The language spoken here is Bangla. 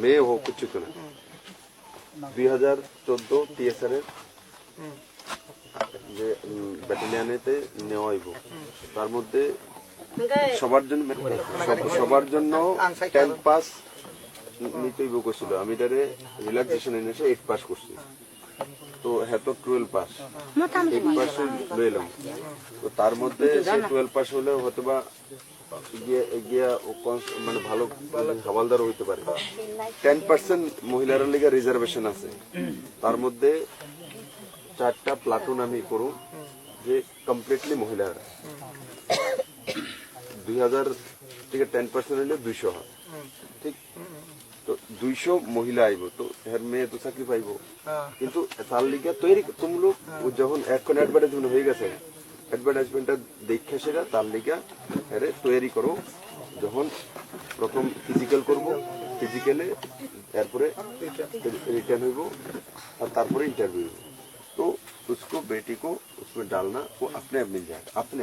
মেয়ে হোক কিছু না 2014 টিএসআর এর যে ব্যাটালিয়ানেতে নেওয়া হইব তার মধ্যে সবার জন্য 10 পাস নিতে হইব করছিল। আমি এটারে রিল্যাক্সেশন এনেছে 8 পাস করছি। তো হ্যাঁ তো 12 পাস 8 পাস লইলাম। তো তার মধ্যে 12 পাস হলে হয়তো বা মানে ভালো হাওয়ালদার হইতে পারে। 10% মহিলার লিগে রিজার্ভেশন আছে, তার মধ্যে 4টা প্লাটুন আমি করু যে কমপ্লিটলি মহিলারা। 2000 থেকে 10% হলে 200 হয়, ঠিক। তো 200 মহিলা আইব, তো এর মেয়ে তো চাকরি পাইব, কিন্তু তার লিগে তৈরি তোমলোক যখন এখন অ্যাডভার্টাইজমেন্ট হয়ে গেছে, অ্যাডভার্টাইজমেন্টটা দেখে সেটা তার লিগে এর তৈরি করো। যখন প্রথম ফিজিক্যাল করব, ফিজিক্যালে এরপরে রিটার্ন হইব আর তারপরে इंटरव्यू হইব। तो उसको बेटी को उसमें डालना वो अपने आप मिल जाएगा, अपने